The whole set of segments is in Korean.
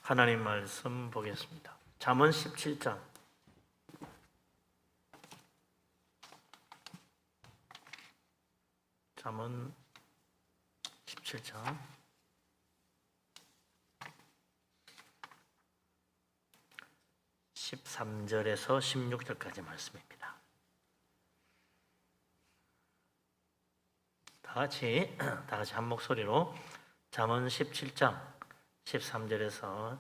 하나님 말씀 보겠습니다. 잠언 17장. 잠언 17장 13절에서 16절까지 말씀입니다. 다 같이 한 목소리로 잠언 17장 13절에서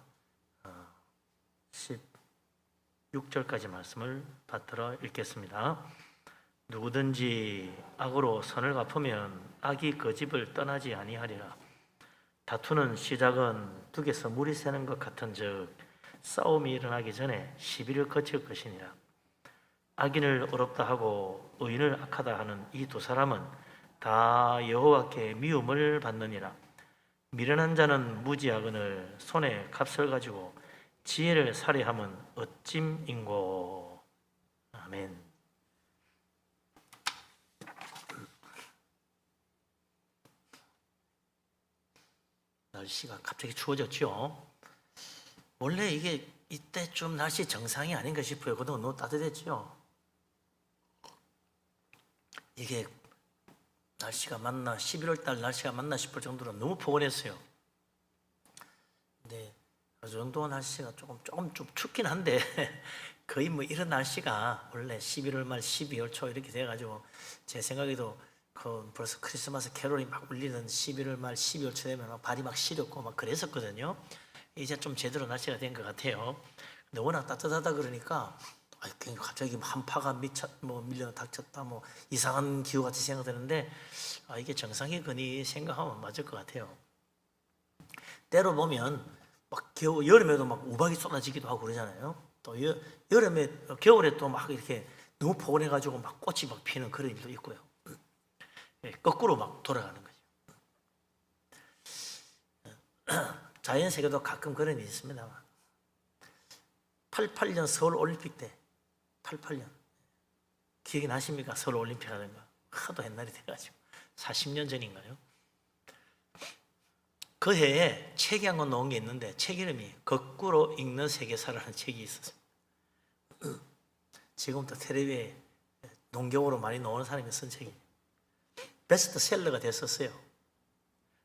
16절까지 말씀을 받들어 읽겠습니다. 누구든지 악으로 선을 갚으면 악이 그 집을 떠나지 아니하리라. 다투는 시작은 둑에서 물이 새는 것 같은즉 싸움이 일어나기 전에 시비를 거칠 것이니라. 악인을 어렵다 하고 의인을 악하다 하는 이 두 사람은 다 여호와께 미움을 받느니라. 미련한 자는 무지하거늘 손에 값을 가지고 지혜를 살해함은 어찜인고. 아멘. 날씨가 갑자기 추워졌죠. 원래 이게 이때쯤 날씨 정상이 아닌가 싶어요. 그동안 너무 따뜻했죠. 이게 날씨가 맞나, 11월 달 날씨가 맞나 싶을 정도로 너무 포근했어요. 근데 그 정도 날씨가 조금 좀 춥긴 한데 거의 뭐 이런 날씨가 원래 11월 말 12월 초 이렇게 돼가지고 제 생각에도 벌써 크리스마스 캐롤이 막 울리는 11월 말 12월 초 되면 막 발이 막 시렵고 막 그랬었거든요. 이제 좀 제대로 날씨가 된 것 같아요. 근데 워낙 따뜻하다 그러니까 갑자기 한파가 밀려 닥쳤다 뭐 이상한 기후 같이 생각되는데 이게 정상이거니 생각하면 맞을 것 같아요. 때로 보면 막 여름에도 막 우박이 쏟아지기도 하고 그러잖아요. 또 겨울에 또 막 이렇게 너무 포근해가지고 막 꽃이 막 피는 그런 일도 있고요. 거꾸로 막 돌아가는 거죠. 자연 세계도 가끔 그런 일이 있습니다. 88년 서울 올림픽 때 88년 기억이 나십니까? 서울 올림픽 하는 거 하도 옛날이 돼가지고 40년 전인가요? 그 해에 책이 한 권 나온 게 있는데 책 이름이 거꾸로 읽는 세계사라는 책이 있었어요. 지금부터 텔레비에 농경으로 많이 나오는 사람이 쓴 책이 베스트셀러가 됐었어요.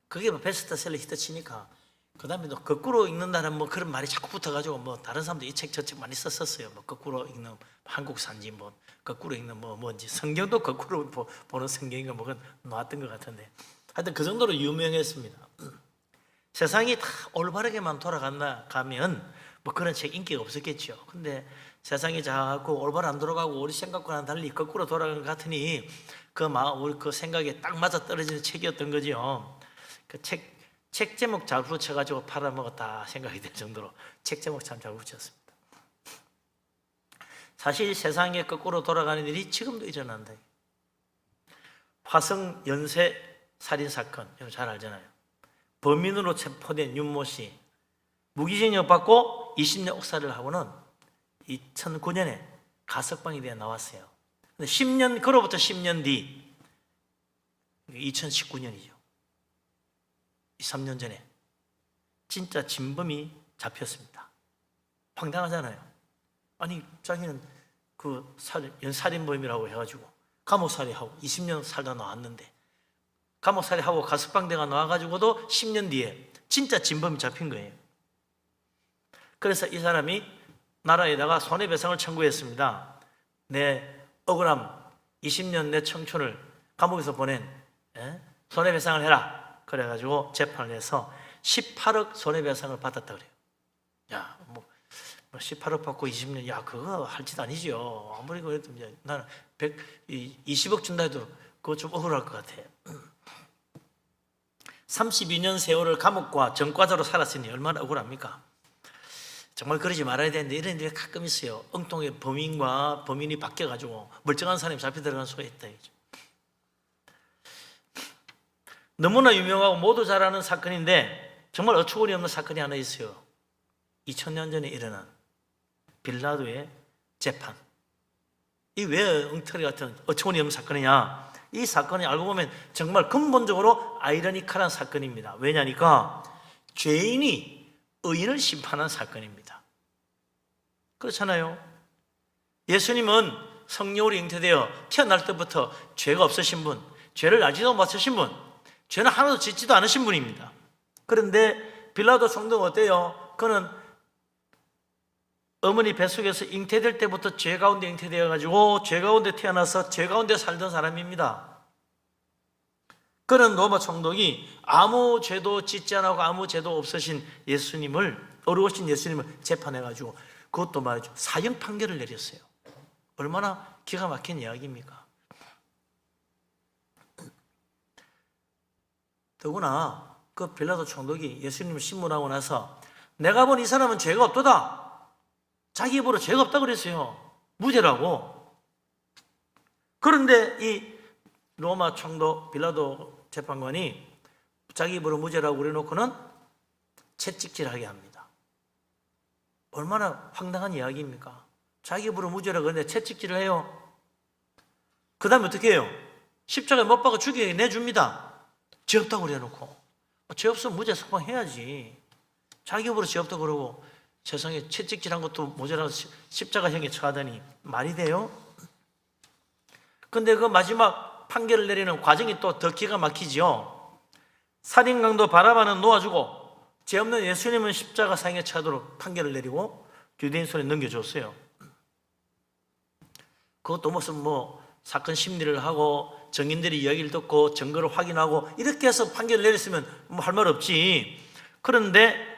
그게 뭐 베스트셀러 히트치니까 그 다음에 또 거꾸로 읽는다는 뭐 그런 말이 자꾸 붙어가지고 뭐 다른 사람도 이 책 저 책 많이 썼었어요. 뭐 거꾸로 읽는 한국사인지 뭐 거꾸로 읽는 뭔지 성경도 거꾸로 보는 성경인가 뭐가 나왔던 것 같은데 하여튼 그 정도로 유명했습니다. 세상이 다 올바르게만 돌아간다 가면 뭐 그런 책 인기가 없었겠죠. 근데 세상이 자꾸 올바로 안 돌아가고 우리 생각과는 달리 거꾸로 돌아가는 것 같으니 우리 그 생각에 딱 맞아 떨어지는 책이었던 거죠. 그 책 제목 잘 붙여가지고 팔아먹었다 생각이 들 정도로 책 제목 참 잘 붙였습니다. 사실 세상에 거꾸로 돌아가는 일이 지금도 일어난다. 화성 연쇄 살인 사건 여러분 잘 알잖아요. 범인으로 체포된 윤모 씨 무기징역 받고 20년 옥살이를 하고는 2009년에 가석방에 대해 나왔어요. 근데 그로부터 10년 뒤 2019년이죠. 3년 전에 진짜 진범이 잡혔습니다. 황당하잖아요. 아니 자기는 그 연살인범이라고 해가지고 감옥살이하고 20년 살다 나왔는데 감옥살이하고 가석방대가 나와가지고도 10년 뒤에 진짜 진범이 잡힌 거예요. 그래서 이 사람이 나라에다가 손해배상을 청구했습니다. 내 억울함 20년 내 청춘을 감옥에서 보낸 손해배상을 해라. 그래가지고 재판을 해서 18억 손해배상을 받았다 그래요. 야, 뭐 18억 받고 20년, 야, 그거 할 짓 아니죠. 아무리 그래도 나는 20억 준다 해도 그거 좀 억울할 것 같아. 32년 세월을 감옥과 전과자로 살았으니 얼마나 억울합니까? 정말 그러지 말아야 되는데 이런 일이 가끔 있어요. 엉뚱하게 범인이 바뀌어가지고 멀쩡한 사람이 잡혀 들어간 수가 있다. 너무나 유명하고 모두 잘 아는 사건인데 정말 어처구니 없는 사건이 하나 있어요. 2000년 전에 일어난 빌라도의 재판. 이 왜 엉터리 같은 어처구니 없는 사건이냐? 이 사건이 알고 보면 정말 근본적으로 아이러니컬한 사건입니다. 왜냐니까 죄인이 의인을 심판한 사건입니다. 그렇잖아요. 예수님은 성령으로 잉태되어 태어날 때부터 죄가 없으신 분, 죄를 알지도 못하신 분, 죄는 하나도 짓지도 않으신 분입니다. 그런데 빌라도 총독은 어때요? 그는 어머니 뱃속에서 잉태될 때부터 죄 가운데 잉태되어 가지고 죄 가운데 태어나서 죄 가운데 살던 사람입니다. 그는 로마 총독이 아무 죄도 짓지 않고 아무 죄도 없으신 예수님을, 어려우신 예수님을 재판해 가지고 그것도 말이죠, 사형 판결을 내렸어요. 얼마나 기가 막힌 이야기입니까? 더구나 그 빌라도 총독이 예수님을 신문하고 나서 내가 본 이 사람은 죄가 없도다, 자기 입으로 죄가 없다 그랬어요. 무죄라고. 그런데 이 로마 총독 빌라도 재판관이 자기 입으로 무죄라고 그래놓고는 채찍질하게 합니다. 얼마나 황당한 이야기입니까? 자기 입으로 무죄라고 그러는데 채찍질을 해요. 그 다음에 어떻게 해요? 십자가에 못 박아 죽이게 내줍니다. 죄 없다고 그래놓고. 죄 없으면 무죄 석방해야지. 자기 입으로 죄 없다고 그러고 세상에 채찍질한 것도 모자라서 십자가형에 처하다니 말이 돼요? 근데 그 마지막 판결을 내리는 과정이 또 더 기가 막히지요. 살인강도 바라바는 놓아주고 죄 없는 예수님은 십자가 상에 처하도록 판결을 내리고 유대인 손에 넘겨줬어요. 그것도 무슨 사건 심리를 하고 증인들이 이야기를 듣고 증거를 확인하고 이렇게 해서 판결을 내렸으면 할 말 없지. 그런데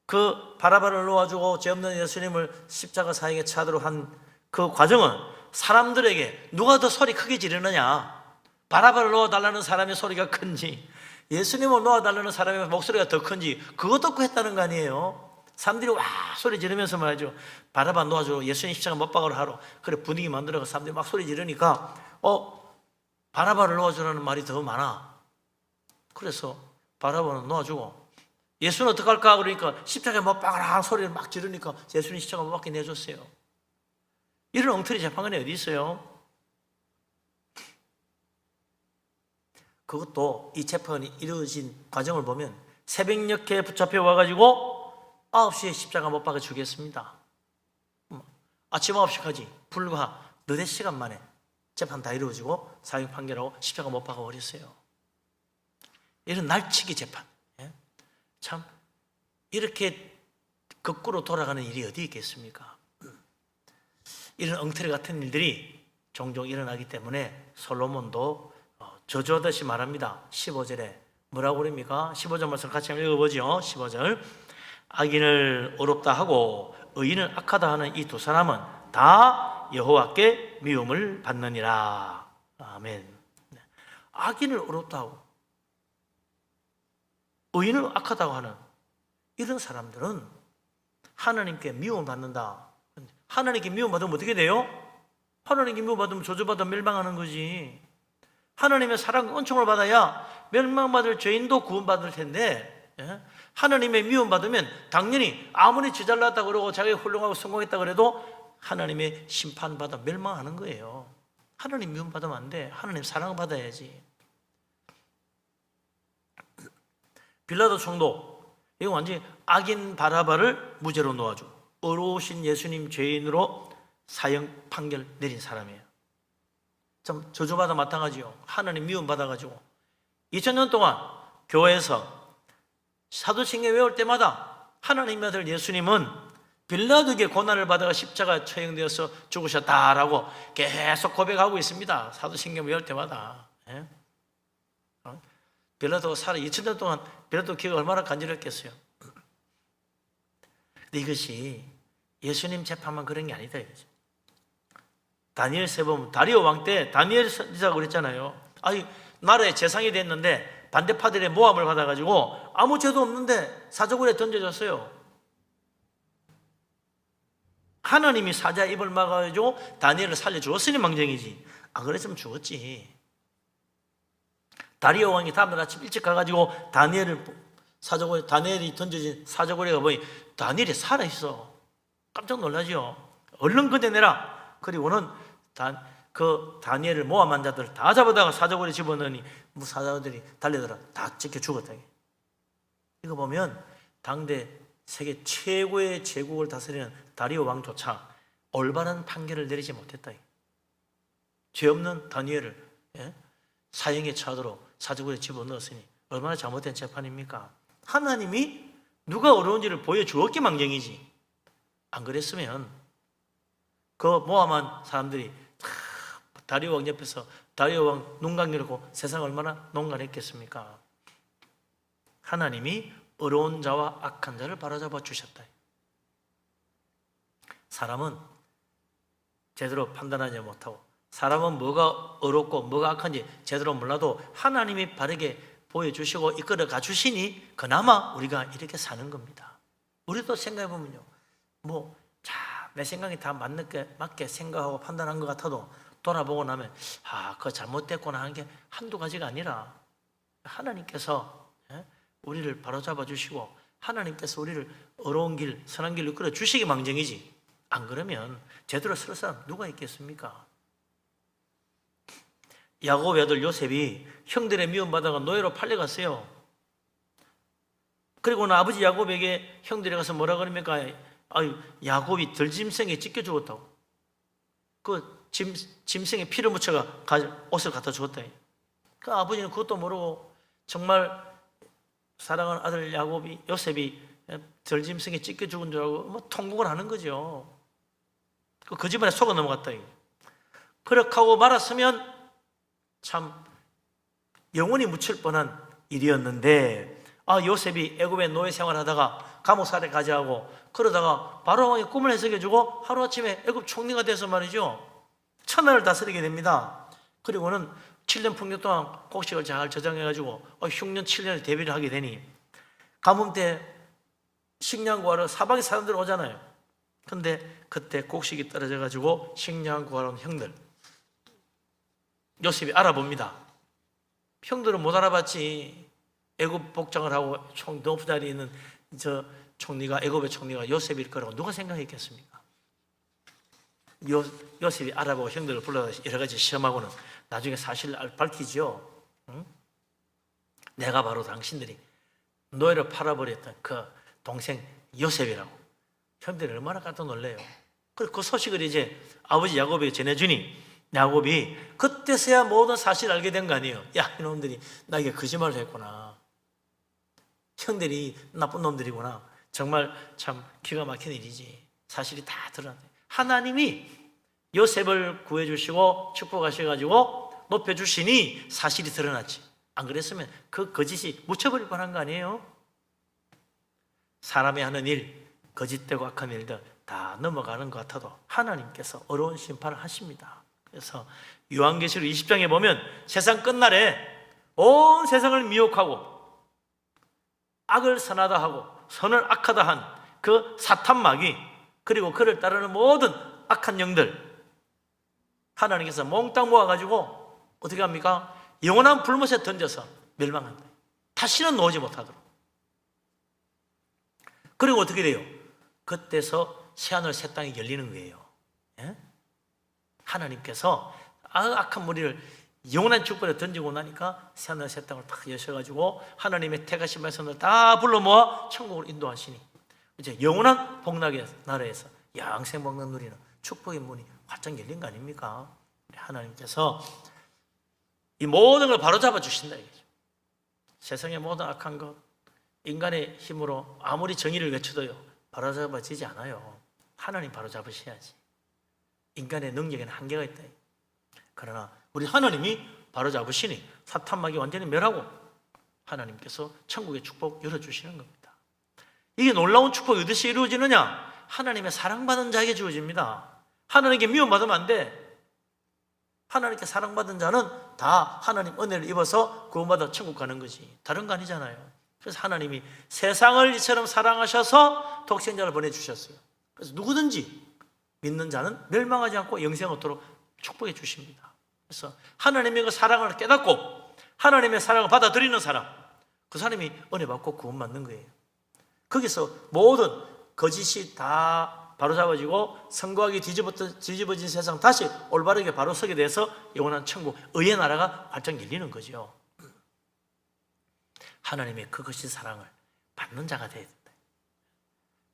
그 바라바를 놓아주고 죄 없는 예수님을 십자가 사형에 처하도록 한 그 과정은 사람들에게 누가 더 소리 크게 지르느냐, 바라바를 놓아달라는 사람의 소리가 큰지 예수님을 놓아달라는 사람의 목소리가 더 큰지 그것 듣고 했다는 거 아니에요. 사람들이 와 소리 지르면서 말이죠, 바라바 놓아주고 예수님 십자가 못 박으러 하러 그래 분위기 만들어서 사람들이 막 소리 지르니까 바라바를 놓아주라는 말이 더 많아. 그래서 바라바는 놓아주고 예수는 어떡할까 그러니까 십자가에 못 박아라 소리를 막 지르니까 예수님 십자가 못 박게 내줬어요. 이런 엉터리 재판관이 어디 있어요? 그것도 이 재판이 이루어진 과정을 보면 새벽녘에 붙잡혀 와가지고 9시에 십자가 못 박아 주겠습니다. 아침 9시까지 불과 너댓 시간 만에 재판 다 이루어지고 사형 판결하고 십자가 못 박아 버렸어요. 이런 날치기 재판. 참 이렇게 거꾸로 돌아가는 일이 어디 있겠습니까? 이런 엉터리 같은 일들이 종종 일어나기 때문에 솔로몬도 저주하듯이 말합니다. 15절에 뭐라고 그럽니까? 15절 말씀 같이 한번 읽어보죠. 15절 악인을 어렵다 하고 의인을 악하다 하는 이 두 사람은 다 여호와께 미움을 받느니라. 아멘. 악인을 어렵다 하고 의인을 악하다고 하는 이런 사람들은 하나님께 미움을 받는다. 하나님께 미움받으면 어떻게 돼요? 하나님께 미움받으면 저주받아 멸망하는 거지. 하나님의 사랑 은총을 받아야 멸망받을 죄인도 구원받을 텐데 하나님의 미움받으면 당연히 아무리 지잘났다 그러고 자기가 훌륭하고 성공했다 그래도 하나님의 심판받아 멸망하는 거예요. 하나님 미움받으면 안 돼. 하나님 사랑받아야지. 빌라도 총독, 이거 완전히 악인 바라바를 무죄로 놓아주고 어려우신 예수님 죄인으로 사형 판결 내린 사람이에요. 좀 저주받아 마땅하지요. 하나님 미움받아가지고 2000년 동안 교회에서 사도신경 외울 때마다 하나님의 아들 예수님은 빌라도에게 고난을 받아가 십자가 처형되어서 죽으셨다라고 계속 고백하고 있습니다. 사도신경 외울 때마다. 빌라도가 살아 2000년 동안 빌라도 기가 얼마나 간절했겠어요. 근데 이것이 예수님 재판만 그런 게 아니다 이거죠. 다니엘서 보면 다리오 왕 때 다니엘 선지자가 그랬잖아요. 아니 나라에 재상이 됐는데 반대파들의 모함을 받아가지고 아무 죄도 없는데 사저굴에 던져졌어요. 하나님이 사자 입을 막아가지고 다니엘을 살려주었으니 망정이지. 안 그랬으면 죽었지. 다리오 왕이 다음날 아침 일찍 가가지고 다니엘이 던져진 사저굴에 가보니 다니엘이 살아있어. 깜짝 놀라죠. 얼른 건져내라. 그리고는 그 다니엘을 모함한 자들 다 잡아다가 사저굴에 집어넣으니 사자들이 달려들어 다 찢겨 죽었다. 이거 보면 당대 세계 최고의 제국을 다스리는 다리오 왕조차 올바른 판결을 내리지 못했다. 죄 없는 다니엘을 사형에 처하도록 사직구에 집어넣었으니 얼마나 잘못된 재판입니까? 하나님이 누가 어려운지를 보여주었기 망정이지. 안 그랬으면 그 모함한 사람들이 다리오 왕 옆에서 다리오 왕 눈 감기고 세상 얼마나 농간했겠습니까? 하나님이 어려운 자와 악한 자를 바로잡아 주셨다. 사람은 제대로 판단하지 못하고 사람은 뭐가 어렵고 뭐가 악한지 제대로 몰라도 하나님이 바르게 보여주시고 이끌어 가주시니 그나마 우리가 이렇게 사는 겁니다. 우리도 생각해보면요, 내 생각이 다 맞게 생각하고 판단한 것 같아도 돌아보고 나면 그거 잘못됐구나 하는 게 한두 가지가 아니라 하나님께서 우리를 바로잡아 주시고 하나님께서 우리를 어려운 길, 선한 길로 이끌어 주시기 망정이지. 안 그러면 제대로 설 사람 누가 있겠습니까? 야곱의 아들 요셉이 형들의 미움받아가 노예로 팔려갔어요. 그리고는 아버지 야곱에게 형들이 가서 뭐라 그럽니까? 야곱이 들짐승에 찢겨 죽었다고. 그 짐승에 피를 묻혀가 옷을 갖다 주었다. 그 아버지는 그것도 모르고 정말 사랑하는 아들 요셉이 들짐승에 찢겨 죽은 줄 알고 통곡을 하는 거죠. 그 집안에 속아 넘어갔다. 그렇게 하고 말았으면 참 영원히 묻힐 뻔한 일이었는데 요셉이 애굽에 노예 생활하다가 감옥살에 가지하고 그러다가 바로 왕이 꿈을 해석해주고 하루아침에 애굽 총리가 돼서 말이죠, 천하를 다스리게 됩니다. 그리고는 7년 풍년 동안 곡식을 잘 저장해가지고 흉년 7년을 대비를 하게 되니 가뭄 때 식량 구하러 사방에 사람들 오잖아요. 근데 그때 곡식이 떨어져가지고 식량 구하러 온 형들, 요셉이 알아봅니다. 형들은 못 알아봤지. 애굽 복장을 하고 높은 자리에 있는 애굽의 총리가 요셉일 거라고 누가 생각했겠습니까? 요셉이 알아보고 형들을 불러서 여러 가지 시험하고는 나중에 사실을 밝히죠. 응? 내가 바로 당신들이 노예로 팔아버렸던 그 동생 요셉이라고. 형들이 얼마나 깜짝 놀래요. 그 소식을 이제 아버지 야곱에게 전해주니 야곱이 그때서야 모든 사실을 알게 된 거 아니에요. 야, 이놈들이 나에게 거짓말을 했구나. 형들이 나쁜 놈들이구나. 정말 참 기가 막힌 일이지. 사실이 다 드러났네. 하나님이 요셉을 구해주시고 축복하셔가지고 높여주시니 사실이 드러났지. 안 그랬으면 그 거짓이 묻혀버릴 뻔한 거 아니에요? 사람이 하는 일, 거짓되고 악한 일들 다 넘어가는 것 같아도 하나님께서 어려운 심판을 하십니다. 그래서 요한계시록 20장에 보면 세상 끝날에 온 세상을 미혹하고 악을 선하다 하고 선을 악하다 한 그 사탄마귀, 그리고 그를 따르는 모든 악한 영들 하나님께서 몽땅 모아가지고 어떻게 합니까? 영원한 불못에 던져서 멸망한다. 다시는 나오지 못하도록. 그리고 어떻게 돼요? 그때서 새하늘 새 땅이 열리는 거예요. 하나님께서 악한 무리를 영원한 축복에 던지고 나니까 새하늘 새 땅을 딱 여셔가지고 하나님의 택하신 백성들 다 불러 모아 천국으로 인도하시니 이제 영원한 복락의 나라에서 양생복락 누리는 축복의 문이 활짝 열린 거 아닙니까? 하나님께서 이 모든 걸 바로잡아 주신다 이거죠. 세상의 모든 악한 것, 인간의 힘으로 아무리 정의를 외쳐도요 바로잡아지지 않아요. 하나님 바로잡으셔야지. 인간의 능력에는 한계가 있다. 그러나 우리 하나님이 바로잡으시니 사탄마귀 완전히 멸하고 하나님께서 천국의 축복 열어주시는 겁니다. 이게 놀라운 축복이 어디서 이루어지느냐? 하나님의 사랑받은 자에게 주어집니다. 하나님께 미움받으면 안 돼. 하나님께 사랑받은 자는 다 하나님 은혜를 입어서 구원받아 천국 가는 거지. 다른 거 아니잖아요. 그래서 하나님이 세상을 이처럼 사랑하셔서 독생자를 보내주셨어요. 그래서 누구든지 믿는 자는 멸망하지 않고 영생 얻도록 축복해 주십니다. 그래서 하나님의 그 사랑을 깨닫고 하나님의 사랑을 받아들이는 사람, 그 사람이 은혜 받고 구원받는 거예요. 거기서 모든 거짓이 다 바로잡아지고 성곽이 뒤집어진 세상 다시 올바르게 바로 서게 돼서 영원한 천국, 의의 나라가 활짝 열리는 거죠. 하나님의 그것이 사랑을 받는 자가 되어야 된다.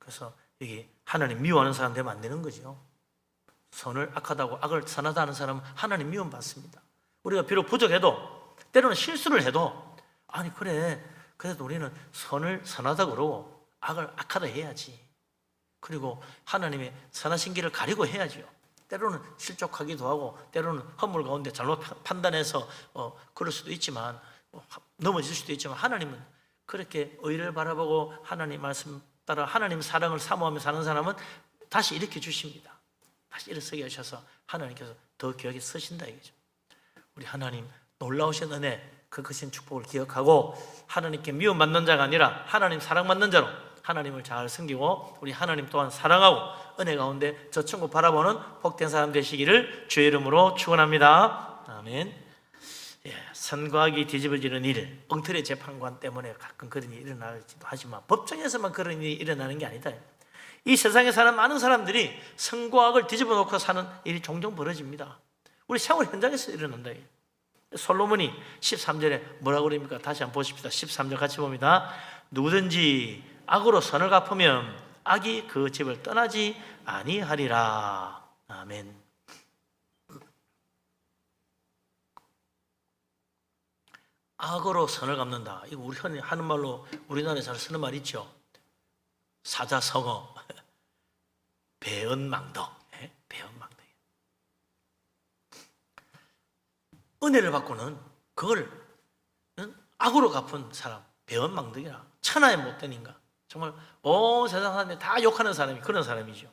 그래서 여기 하나님 미워하는 사람 되면 안 되는 거죠. 선을 악하다고 악을 선하다 하는 사람은 하나님 미움 받습니다. 우리가 비록 부족해도 때로는 실수를 해도 아니 그래 그래도 우리는 선을 선하다 그러고 악을 악하다 해야지. 그리고 하나님의 선하신 길을 가리고 해야죠. 때로는 실족하기도 하고 때로는 허물 가운데 잘못 판단해서 그럴 수도 있지만 넘어질 수도 있지만 하나님은 그렇게 의를 바라보고 하나님 말씀 따라 하나님 사랑을 사모하며 사는 사람은 다시 일으켜 주십니다. 다시 일어서게 하셔서 하나님께서 더 기억에 서신다 이거죠. 우리 하나님 놀라우신 은혜 그 크신 축복을 기억하고 하나님께 미움받는 자가 아니라 하나님 사랑받는 자로 하나님을 잘 섬기고 우리 하나님 또한 사랑하고 은혜 가운데 저 천국 바라보는 복된 사람 되시기를 주의 이름으로 축원합니다. 아멘. 선과 악이 뒤집어지는 일, 엉터리 재판관 때문에 가끔 그런 일이 일어나기도 하지만 법정에서만 그런 일이 일어나는 게 아니다. 이 세상에 사는 많은 사람들이 선과 악을 뒤집어 놓고 사는 일이 종종 벌어집니다. 우리 생활 현장에서 일어난다. 솔로몬이 13절에 뭐라고 그럽니까? 다시 한번 보십시다. 13절 같이 봅니다. 누구든지 악으로 선을 갚으면 악이 그 집을 떠나지 아니하리라. 아멘. 악으로 선을 갚는다. 이거 우리 흔히 하는 말로 우리나라에 잘 쓰는 말 있죠. 사자성어, 배은망덕. 배은망덕. 은혜를 받고는 그걸 악으로 갚은 사람, 배은망덕이라 천하에 못된 인간. 정말 온 세상 사람들이 다 욕하는 사람이 그런 사람이죠.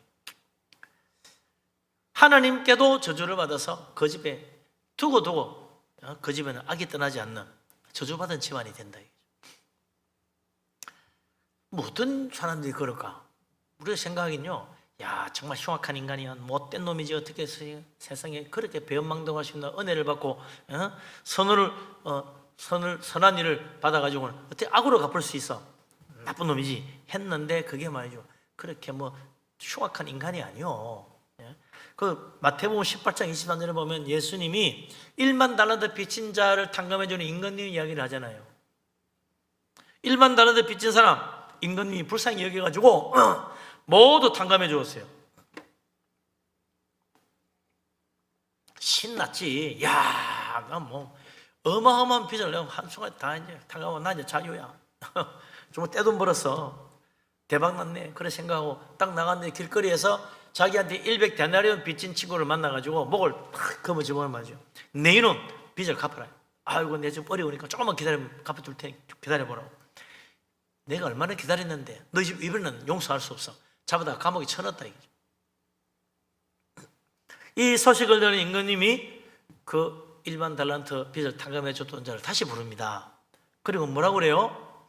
하나님께도 저주를 받아서 그 집에 두고 그 집에는 악이 떠나지 않는 저주받은 집안이 된다. 뭐 어떤 사람들이 그럴까? 우리가 생각하긴요, 야 정말 흉악한 인간이야, 못된 놈이지 어떻게 세상에 그렇게 배은망덕할 수 있나? 은혜를 받고 선한 일을 받아가지고는 어떻게 악으로 갚을 수 있어? 나쁜 놈이지 했는데 그게 말이죠, 그렇게 뭐 흉악한 인간이 아니요. 그 마태복음 18장 23절에 보면 예수님이 1만 달란트 빚진 자를 탕감해주는 임금님 이야기를 하잖아요. 1만 달란트 빚진 사람 임금님이 불쌍히 여겨가지고 모두 탕감해 주었어요. 신났지. 야, 나 뭐 어마어마한 빚을 내가 한순간에 다 이제 탕감하면 나 이제 자유야. 정말 떼돈 벌었어. 대박 났네. 그래 생각하고 딱 나갔는데 길거리에서 자기한테 100데나리온 빚진 친구를 만나가지고 목을 탁 검어 집어넣어 말이죠. 내 이놈 빚을 갚아라. 아이고 내 좀 어려우니까 조금만 기다리면 갚아줄 테니 기다려보라고. 내가 얼마나 기다렸는데 너희 집 이번에는 용서할 수 없어. 잡아다가 감옥에 쳐넣었다 이거죠. 이 소식을 들은 임금님이 그 1만 달란트 빚을 탕감해 줬던 자를 다시 부릅니다. 그리고 뭐라고 그래요?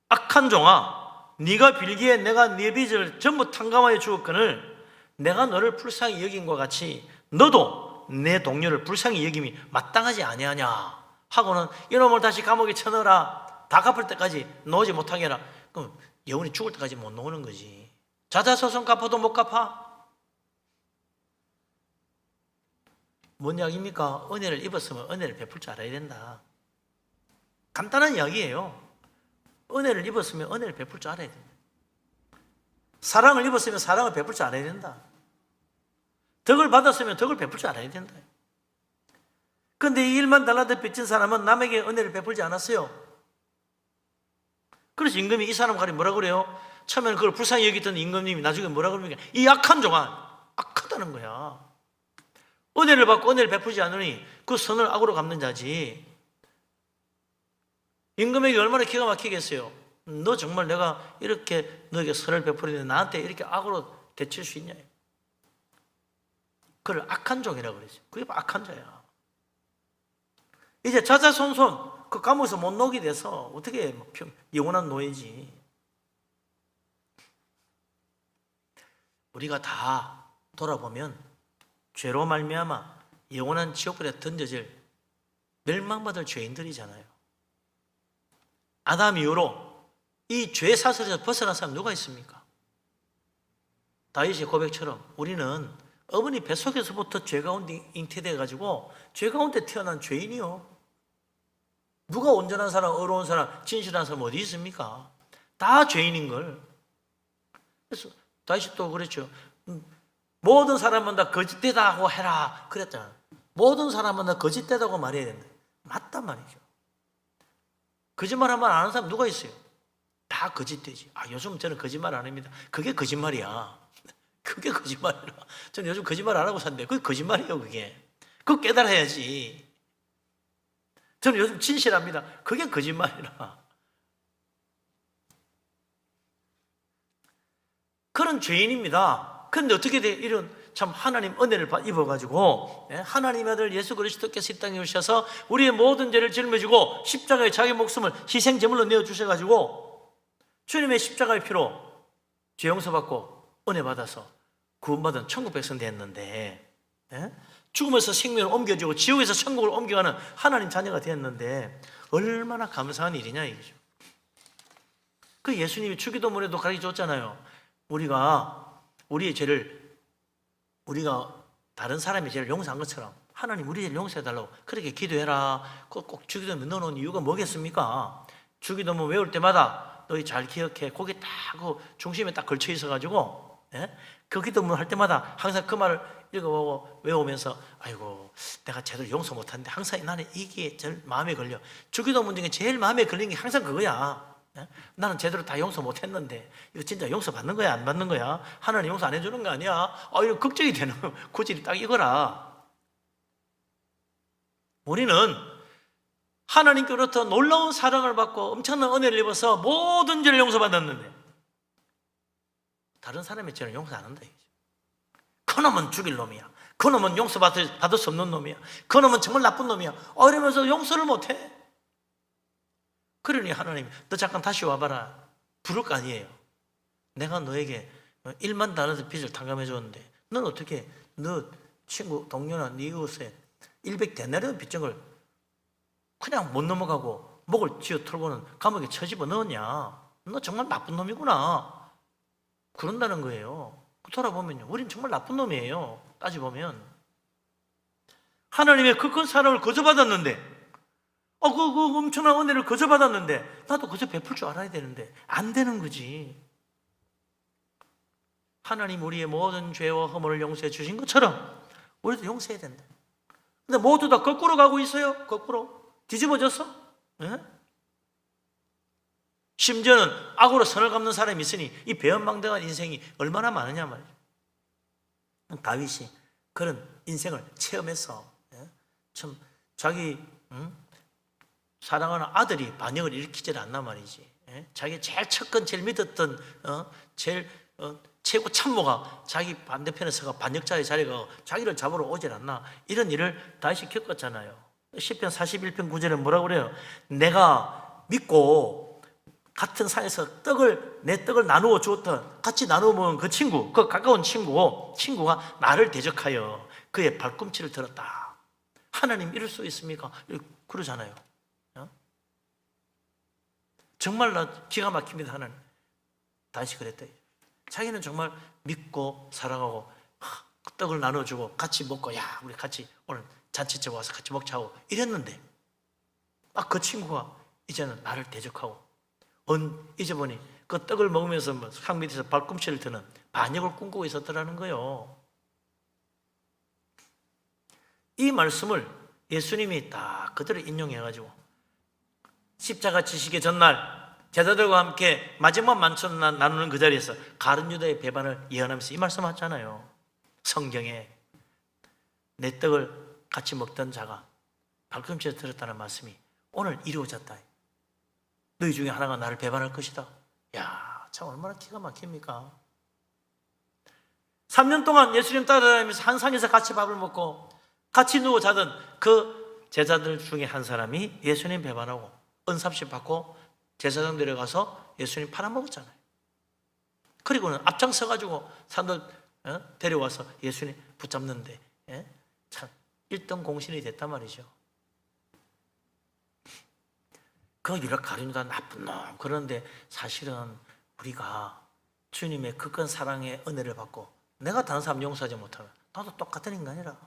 악한 종아, 네가 빌기에 내가 네 빚을 전부 탕감하여 주었거늘 내가 너를 불쌍히 여긴 것 같이 너도 내 동료를 불쌍히 여김이 마땅하지 아니하냐 하고는 이놈을 다시 감옥에 쳐넣어라. 다 갚을 때까지 놓지 못하게 해라. 그럼 영원히 죽을 때까지 못 놓는 거지. 자자소송 갚아도 못 갚아? 뭔 이야기입니까? 은혜를 입었으면 은혜를 베풀 줄 알아야 된다. 간단한 이야기예요. 은혜를 입었으면 은혜를 베풀 줄 알아야 된다. 사랑을 입었으면 사랑을 베풀 줄 알아야 된다. 덕을 받았으면 덕을 베풀 줄 알아야 된다. 그런데 이 1만 달란트 빚진 사람은 남에게 은혜를 베풀지 않았어요. 그래서 임금이 이 사람 가리 뭐라 그래요? 처음에는 그걸 불쌍히 여기던 임금님이 나중에 뭐라 그럽니까? 이 악한 종아, 악하다는 거야. 은혜를 받고 은혜를 베풀지 않으니 그 선을 악으로 갚는 자지. 임금에게 얼마나 기가 막히겠어요. 너 정말 내가 이렇게 너에게 선을 베풀었는데 나한테 이렇게 악으로 대칠 수 있냐. 그걸 악한 종이라고 그러지. 그게 악한 자야. 이제 자자손손 그 감옥에서 못 나오게 돼서 어떻게 영원한 노예지. 우리가 다 돌아보면 죄로 말미암아 영원한 지옥불에 던져질 멸망받을 죄인들이잖아요. 아담 이후로 이 죄 사슬에서 벗어난 사람 누가 있습니까? 다윗의 고백처럼 우리는 어머니 뱃속에서부터 죄 가운데 잉태돼가지고 죄 가운데 태어난 죄인이요. 누가 온전한 사람, 의로운 사람, 진실한 사람 어디 있습니까? 다 죄인인걸. 그래서 다시 또 그랬죠. 모든 사람은 다 거짓되다고 해라 그랬잖아요. 모든 사람은 다 거짓되다고 말해야 된다. 맞단 말이죠. 거짓말하면 안 하는 사람 누가 있어요? 다 거짓되지. 요즘 저는 거짓말 안 합니다. 그게 거짓말이야. 그게 거짓말이라. 저는 요즘 거짓말 안 하고 산대. 그게 거짓말이에요, 그게. 그거 깨달아야지. 저는 요즘 진실합니다. 그게 거짓말이라. 그런 죄인입니다. 그런데 어떻게 돼? 이런 참 하나님 은혜를 입어가지고 하나님의 아들 예수 그리스도께서 이 땅에 오셔서 우리의 모든 죄를 짊어지고 십자가에 자기 목숨을 희생제물로 내어주셔가지고 주님의 십자가의 피로 죄 용서받고 은혜 받아서 구원받은 천국 백성 됐는데, 죽음에서 생명을 옮겨주고 지옥에서 천국을 옮겨가는 하나님 자녀가 됐는데 얼마나 감사한 일이냐 이거죠. 그 예수님이 주기도문에도 가르쳐줬잖아요. 우리가 우리의 죄를, 우리가 다른 사람의 죄를 용서한 것처럼 하나님 우리 죄를 용서해달라고 그렇게 기도해라. 꼭 주기도문 넣어놓은 이유가 뭐겠습니까? 주기도문 외울 때마다 너희 잘 기억해. 거기 딱 그 중심에 딱 걸쳐 있어가지고 그 기도문 할 때마다 항상 그 말을 읽어보고 외우면서 아이고 내가 제대로 용서 못하는데 항상 나는 이게 제일 마음에 걸려. 주기도문 중에 제일 마음에 걸리는 게 항상 그거야. 나는 제대로 다 용서 못했는데 이거 진짜 용서 받는 거야 안 받는 거야? 하나님 용서 안 해주는 거 아니야? 이거 걱정이 되는 고질이 딱 이거라. 우리는 하나님께로부터 놀라운 사랑을 받고 엄청난 은혜를 입어서 모든 죄를 용서받았는데 다른 사람의 죄는 용서 안 한다. 그놈은 죽일 놈이야. 그놈은 용서받을 수 없는 놈이야. 그놈은 정말 나쁜 놈이야. 이러면서 용서를 못해. 그러니 하나님 너 잠깐 다시 와봐라 부를 거 아니에요. 내가 너에게 1만 달러 빚을 탕감해 줬는데 넌 어떻게 너 친구 동료나 네 이웃에 100데나리온 빚진 걸 그냥 못 넘어가고 목을 쥐어 털고는 감옥에 쳐집어 넣었냐? 너 정말 나쁜 놈이구나. 그런다는 거예요. 돌아보면요 우린 정말 나쁜 놈이에요. 따져보면 하나님의 그 큰 사랑을 거저받았는데 그 엄청난 은혜를 거저받았는데 나도 거저 베풀 줄 알아야 되는데 안 되는 거지. 하나님 우리의 모든 죄와 허물을 용서해 주신 것처럼 우리도 용서해야 된다. 근데 모두 다 거꾸로 가고 있어요. 거꾸로 뒤집어졌어. 심지어는 악으로 선을 갚는 사람이 있으니 이 배은망덕한 인생이 얼마나 많으냐 말이죠. 다윗이 그런 인생을 체험해서 참 자기 사랑하는 아들이 반역을 일으키질 않나 말이지. 자기 제일 첫건 제일 믿었던 제일 최고 참모가 자기 반대편에 서가 반역자의 자리가 자기를 잡으러 오질 않나. 이런 일을 다시 겪었잖아요. 시편 41편 9절에 뭐라고 그래요? 내가 믿고 같은 산에서 내 떡을 나누어 주었던 같이 나누어 먹은 그 친구, 그 가까운 친구가 나를 대적하여 그의 발꿈치를 들었다. 하나님 이럴 수 있습니까? 그러잖아요. 정말 나 기가 막힙니다. 하나님 다시 그랬다. 자기는 정말 믿고 사랑하고 떡을 나눠주고 같이 먹고 야 우리 같이 오늘 잔치집 와서 같이 먹자고 이랬는데 그 친구가 이제는 나를 대적하고 이제 보니 그 떡을 먹으면서 상 밑에서 발꿈치를 드는 반역을 꿈꾸고 있었더라는 거예요. 이 말씀을 예수님이 딱 그대로 인용해가지고 십자가 지시기 전날 제자들과 함께 마지막 만찬 나누는 그 자리에서 가룟 유다의 배반을 예언하면서 이 말씀 하잖아요. 성경에 내 떡을 같이 먹던 자가 발꿈치에 들었다는 말씀이 오늘 이루어졌다. 너희 중에 하나가 나를 배반할 것이다. 야, 참 얼마나 기가 막힙니까? 3년 동안 예수님 따라다니면서 한 상에서 같이 밥을 먹고 같이 누워 자던 그 제자들 중에 한 사람이 예수님 배반하고 은삽식 받고 제사장 데려가서 예수님 팔아먹었잖아요. 그리고는 앞장서가지고 사람들 데려와서 예수님 붙잡는데 참 1등 공신이 됐단 말이죠. 그 유라 가룟유다 나쁜 놈. 그런데 사실은 우리가 주님의 그 큰 사랑의 은혜를 받고 내가 다른 사람 용서하지 못하면 나도 똑같은 인간이라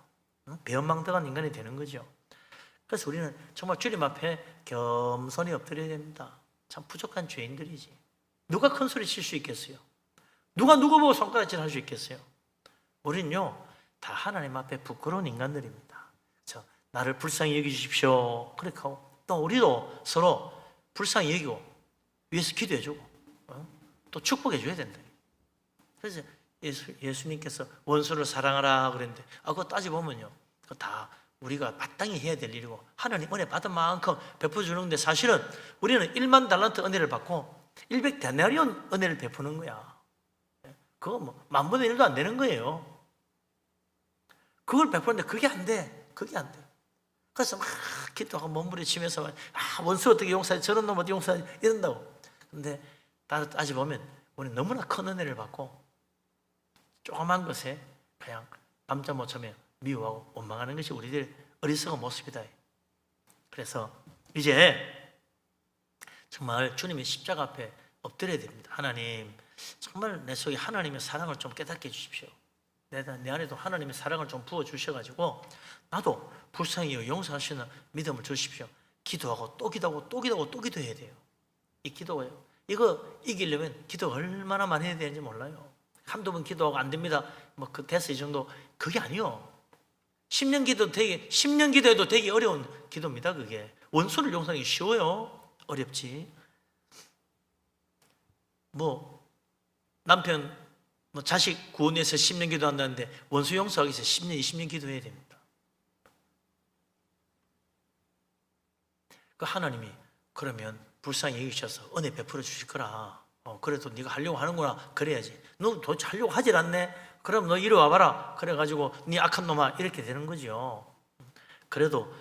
배은망덕한 인간이 되는 거죠. 그래서 우리는 정말 주님 앞에 겸손히 엎드려야 됩니다. 참 부족한 죄인들이지. 누가 큰 소리 칠 수 있겠어요? 누가 누구 보고 손가락질 할 수 있겠어요? 우리는요, 다 하나님 앞에 부끄러운 인간들입니다. 그렇죠? 나를 불쌍히 여기주십시오. 그렇게 하고, 또 우리도 서로 불쌍히 여기고, 위해서 기도해주고, 또 축복해줘야 된다. 그래서 예수님께서 원수를 사랑하라 그랬는데, 그거 따져보면요, 그거 다 우리가 마땅히 해야 될 일이고, 하나님 은혜 받은 만큼 베풀어주는데, 사실은 우리는 1만 달란트 은혜를 받고 100데나리온 은혜를 베푸는 거야. 그거 뭐 만분의 1도 안 되는 거예요. 그걸 베푸는데 그게 안 돼. 그게 안 돼. 그래서 막 기도하고 몸부림치면서 원수 어떻게 용서해, 저런 놈 어떻게 용서해, 이런다고. 근데 따져보면 우리는 너무나 큰 은혜를 받고 조그만 것에 그냥 밤잠 못 자며 미워하고 원망하는 것이 우리들 어리석은 모습이다. 그래서 이제 정말 주님의 십자가 앞에 엎드려야 됩니다. 하나님, 정말 내 속에 하나님의 사랑을 좀 깨닫게 해주십시오. 내 안에도 하나님의 사랑을 좀 부어주셔가지고 나도 불쌍히 용서하시는 믿음을 주십시오. 기도하고 또 기도하고 또 기도하고 또 기도해야 돼요. 이 기도가요, 이거 이기려면 기도 얼마나 많이 해야 되는지 몰라요. 한두 번 기도하고 안 됩니다, 뭐 됐어, 이 정도. 그게 아니요. 10년 기도해도 되게 어려운 기도입니다. 그게 원수를 용서하기 쉬워요? 어렵지. 뭐 남편 자식 구원해서 10년 기도한다는데 원수 용서하기 위해서 10년 20년 기도해야 됩니다. 그 하나님이 그러면 불쌍히 여기셔서 은혜 베풀어 주실 거라. 그래도 네가 하려고 하는구나. 그래야지. 너 도대체 하려고 하질 않네? 그럼 너 이리 와봐라. 그래가지고 네 악한 놈아, 이렇게 되는 거죠. 그래도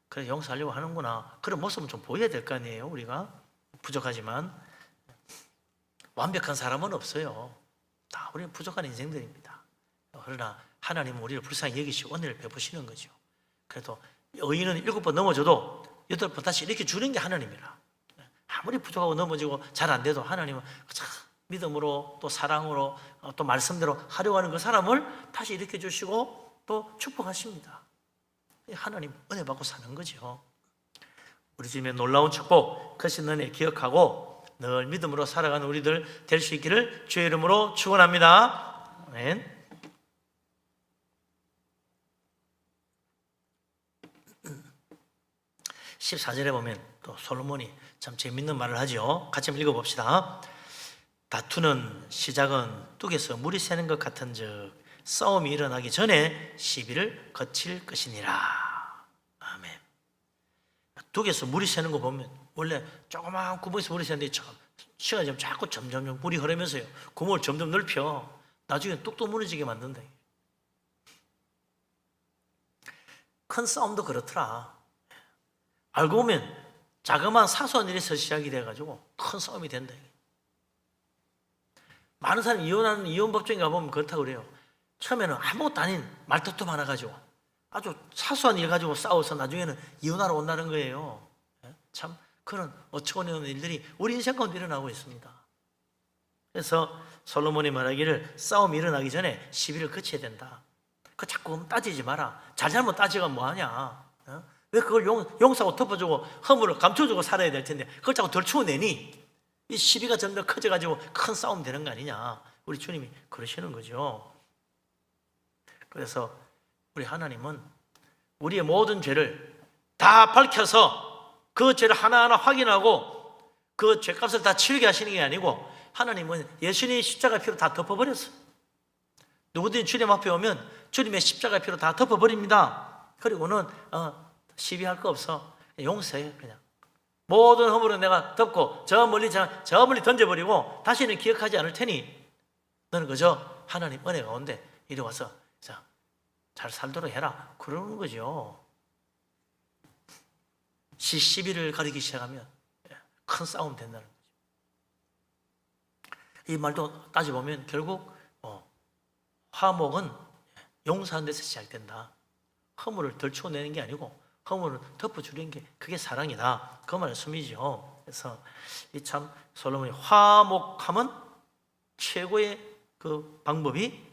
그래 용서하려고 하는구나, 그런 모습은 좀 보여야 될 거 아니에요. 우리가 부족하지만 완벽한 사람은 없어요. 다 우리는 부족한 인생들입니다. 그러나 하나님은 우리를 불쌍히 여기시고 은혜를 베푸시는 거죠. 그래도 의인은 7번 넘어져도 8번 다시 이렇게 주는 게 하나님이라. 아무리 부족하고 넘어지고 잘 안 돼도 하나님은 믿음으로 또 사랑으로 또 말씀대로 하려고 하는 그 사람을 다시 일으켜 주시고 또 축복하십니다. 하나님 은혜 받고 사는 거죠. 우리 집에 놀라운 축복, 크신 은혜 기억하고 늘 믿음으로 살아가는 우리들 될 수 있기를 주의 이름으로 축원합니다. 아멘. (14절에) 보면 또 솔로몬이 참 재밌는 말을 하죠. 같이 한번 읽어봅시다. 다투는 시작은 뚝에서 물이 새는 것 같은즉 싸움이 일어나기 전에 시비를 거칠 것이니라. 아멘. 뚝에서 물이 새는 거 보면 원래 조그마한 구멍에서 물이 새는데 시간이 좀 자꾸 점점 물이 흐르면서요, 구멍을 점점 넓혀. 나중에 뚝도 무너지게 만든다. 큰 싸움도 그렇더라. 알고 보면 자그마한 사소한 일에서 시작이 돼가지고 큰 싸움이 된다. 많은 사람이 이혼하는 이혼법정에 가보면 그렇다고 그래요. 처음에는 아무것도 아닌 말투도 많아가지고 아주 사소한 일 가지고 싸워서 나중에는 이혼하러 온다는 거예요. 참 그런 어처구니없는 일들이 우리 인생 가운데 일어나고 있습니다. 그래서 솔로몬이 말하기를 싸움이 일어나기 전에 시비를 거쳐야 된다. 그 자꾸 따지지 마라. 잘잘못 따지가 뭐하냐. 왜 그걸 용서하고 덮어주고 허물을 감춰주고 살아야 될 텐데 그걸 자꾸 덜추어내니 이 시비가 점점 커져가지고 큰 싸움 되는 거 아니냐. 우리 주님이 그러시는 거죠. 그래서 우리 하나님은 우리의 모든 죄를 다 밝혀서 그 죄를 하나하나 확인하고 그 죄값을 다 치르게 하시는 게 아니고 하나님은 예수님의 십자가의 피로 다 덮어버렸어요. 누구든지 주님 앞에 오면 주님의 십자가의 피로 다 덮어버립니다. 그리고는 시비할 거 없어. 용서해. 그냥 모든 허물은 내가 덮고 저 멀리 던져버리고 다시는 기억하지 않을 테니 너는 그저 하나님 은혜 가운데 이리 와서 잘 살도록 해라. 그러는 거죠. 시비를 가리기 시작하면 큰 싸움 된다는 거죠. 이 말도 따져보면 결국 화목은 용서하는 데서 시작된다. 허물을 덜쳐내는 게 아니고 허물을 덮어주는 게 그게 사랑이다. 그 말씀이죠. 그래서 이 참 솔로몬이 화목하면 최고의 그 방법이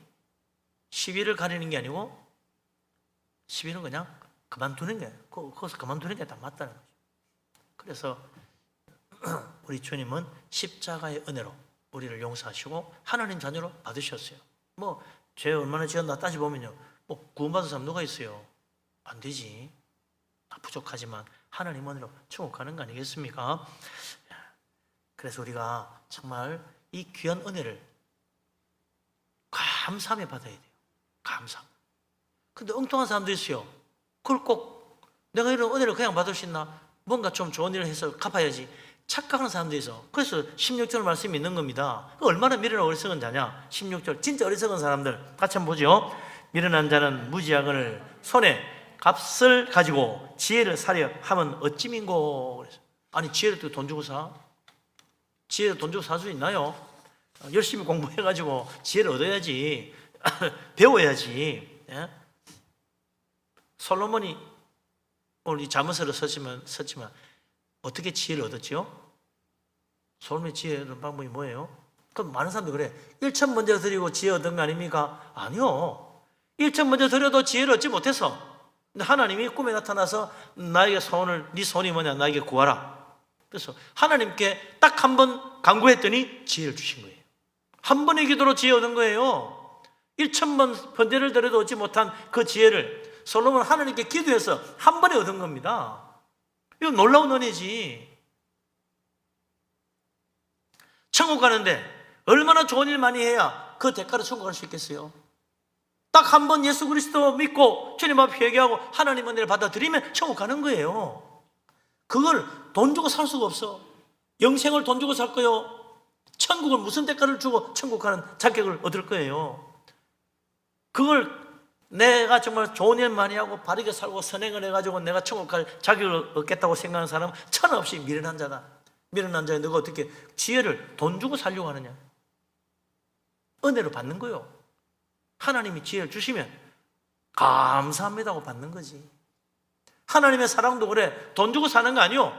시비를 가리는 게 아니고 시비는 그냥 그만두는 게, 거기서 그만두는 게 다 맞다는 거죠. 그래서 우리 주님은 십자가의 은혜로 우리를 용서하시고 하나님 자녀로 받으셨어요. 뭐 죄 얼마나 지었나 따져보면요, 뭐 구원받은 사람 누가 있어요? 안 되지. 부족하지만 하나님 은혜로 천국 가는 거 아니겠습니까? 그래서 우리가 정말 이 귀한 은혜를 감사하며 받아야 돼요. 감사. 근데 엉뚱한 사람도 있어요. 그걸 꼭 내가 이런 은혜를 그냥 받을 수 있나? 뭔가 좀 좋은 일을 해서 갚아야지. 착각하는 사람도 있어. 그래서 16절 말씀이 있는 겁니다. 얼마나 미련한 어리석은 자냐? 16절 진짜 어리석은 사람들 같이 한번 보죠. 미련한 자는 무지하거늘 손에 값을 가지고 지혜를 사려 하면 어찌민고. 아니 지혜를 또 돈 주고 사? 지혜를 돈 주고 살 수 있나요? 열심히 공부해가지고 지혜를 얻어야지. 배워야지. 예? 솔로몬이 오늘 이 잠언서를 썼지만 어떻게 지혜를 얻었지요? 솔로몬의 지혜 얻은 방법이 뭐예요? 그럼 많은 사람들이 그래, 1천 먼저 드리고 지혜 얻은 거 아닙니까? 아니요. 1천 먼저 드려도 지혜를 얻지 못해서, 근데 하나님이 꿈에 나타나서 나에게 소원을, 네 소원이 뭐냐, 나에게 구하라. 그래서 하나님께 딱 한 번 간구했더니 지혜를 주신 거예요. 한 번의 기도로 지혜 얻은 거예요. 1,000번 번제를 드려도 얻지 못한 그 지혜를 솔로몬은 하나님께 기도해서 한 번에 얻은 겁니다. 이거 놀라운 은혜지. 천국 가는데 얼마나 좋은 일 많이 해야 그 대가로 천국 갈 수 있겠어요? 딱 한 번 예수 그리스도 믿고 주님 앞에 회개하고 하나님 은혜를 받아들이면 천국 가는 거예요. 그걸 돈 주고 살 수가 없어. 영생을 돈 주고 살 거요? 천국을 무슨 대가를 주고 천국 가는 자격을 얻을 거예요? 그걸 내가 정말 좋은 일 많이 하고 바르게 살고 선행을 해가지고 내가 천국 갈 자격을 얻겠다고 생각하는 사람은 천없이 미련한 자다. 미련한 자에 너가 어떻게 지혜를 돈 주고 살려고 하느냐? 은혜로 받는 거요. 하나님이 지혜를 주시면 감사합니다 하고 받는 거지. 하나님의 사랑도 그래, 돈 주고 사는 거 아니요.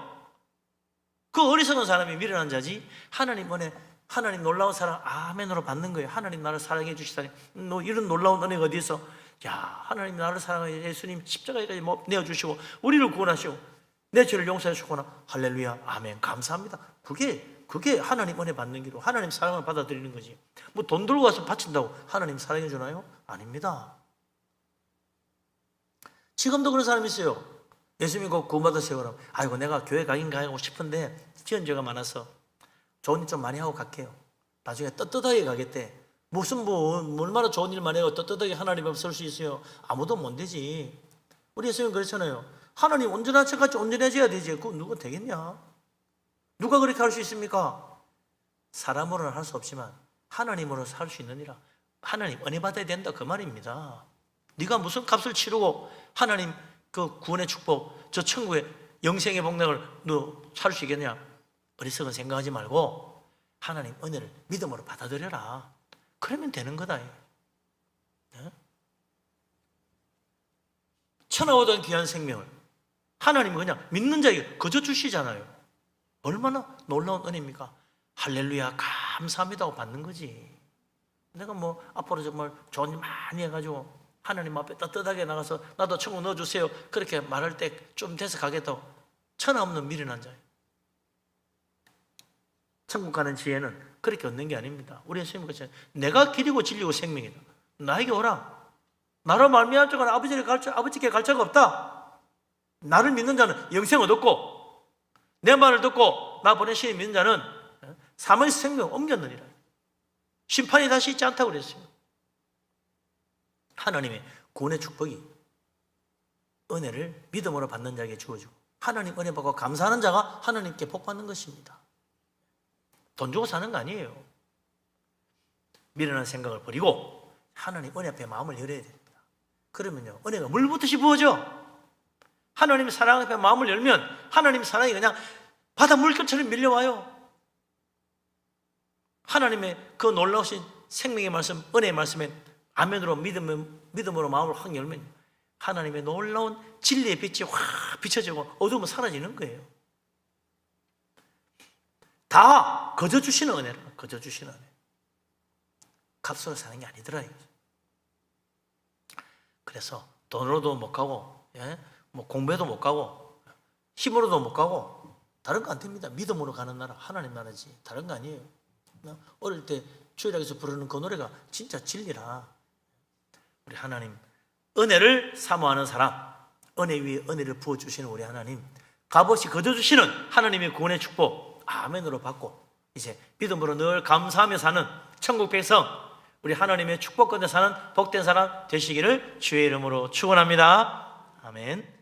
그 어리석은 사람이 미련한 자지. 하나님 은혜, 하나님 놀라운 사랑 아멘으로 받는 거예요. 하나님 나를 사랑해 주시다니, 너 이런 놀라운 은혜가 어디 있어? 야, 하나님 나를 사랑해 예수님 십자가에까지 내어주시고 우리를 구원하시고 내 죄를 용서해 주거나 할렐루야 아멘 감사합니다. 그게 하나님 은혜 받는 길로 하나님 사랑을 받아들이는 거지. 뭐 돈 들고 가서 바친다고 하나님 사랑해 주나요? 아닙니다. 지금도 그런 사람이 있어요. 예수 믿고 구원받으세요 그러면, 아이고 내가 교회 가긴 가고 싶은데 지은 죄가 많아서 좋은 일 좀 많이 하고 갈게요. 나중에 떳떳하게 가겠대. 무슨 얼마나 좋은 일만 해요 떳떳하게 하나님 앞에 설 수 있어요? 아무도 못 되지. 우리 예수님 그랬잖아요. 하나님 온전한 척같이 온전해져야 되지. 그거 누가 되겠냐? 누가 그렇게 할 수 있습니까? 사람으로는 할 수 없지만 하나님으로 살 수 있느니라. 하나님 은혜 받아야 된다 그 말입니다. 네가 무슨 값을 치르고 하나님 그 구원의 축복, 저 천국의 영생의 복락을 너 살 수 있겠냐? 어리석은 생각하지 말고 하나님 은혜를 믿음으로 받아들여라. 그러면 되는 거다. 네? 천하오던 귀한 생명을 하나님은 그냥 믿는 자에게 거저 주시잖아요. 얼마나 놀라운 은혜입니까? 할렐루야 감사합니다 하고 받는 거지. 내가 뭐 앞으로 정말 좋은 일 많이 해가지고 하나님 앞에 떳떳하게 나가서 나도 천국 넣어주세요 그렇게 말할 때 좀 돼서 가겠다고 천하 없는 미련한 자예요. 천국 가는 지혜는 그렇게 얻는 게 아닙니다. 우리 예수님은 그렇잖아요. 내가 길이고 진리고 생명이다. 나에게 오라. 나로 말미암아 자는 아버지께 갈 자가 없다. 나를 믿는 자는 영생을 얻고 내 말을 듣고 나 보내신 믿는 자는 사망의 생명을 옮겼느니라. 심판이 다시 있지 않다고 그랬어요. 하나님의 구원의 축복이 은혜를 믿음으로 받는 자에게 주어지고 하나님 은혜 받고 감사하는 자가 하나님께 복 받는 것입니다. 돈 주고 사는 거 아니에요. 미련한 생각을 버리고 하나님 은혜 앞에 마음을 열어야 됩니다. 그러면요 은혜가 물 붓듯이 부어져. 하나님의 사랑 앞에 마음을 열면 하나님의 사랑이 그냥 바다 물결처럼 밀려와요. 하나님의 그 놀라우신 생명의 말씀, 은혜의 말씀에 아멘으로 믿음으로 마음을 확 열면 하나님의 놀라운 진리의 빛이 확 비춰지고 어두움은 사라지는 거예요. 다 거저 주시는 은혜라. 거저 주시는 은혜. 값으로 사는 게 아니더라. 그래서 돈으로도 못 가고, 뭐 공부해도 못 가고, 힘으로도 못 가고, 다른 거 안 됩니다. 믿음으로 가는 나라, 하나님 나라지. 다른 거 아니에요. 어릴 때 주일학에서 부르는 그 노래가 진짜 진리라. 우리 하나님 은혜를 사모하는 사람, 은혜 위에 은혜를 부어주시는 우리 하나님, 값없이 거둬주시는 하나님의 구원의 축복 아멘으로 받고 이제 믿음으로 늘 감사하며 사는 천국 백성, 우리 하나님의 축복 가운데 사는 복된 사람 되시기를 주의 이름으로 축원합니다. 아멘.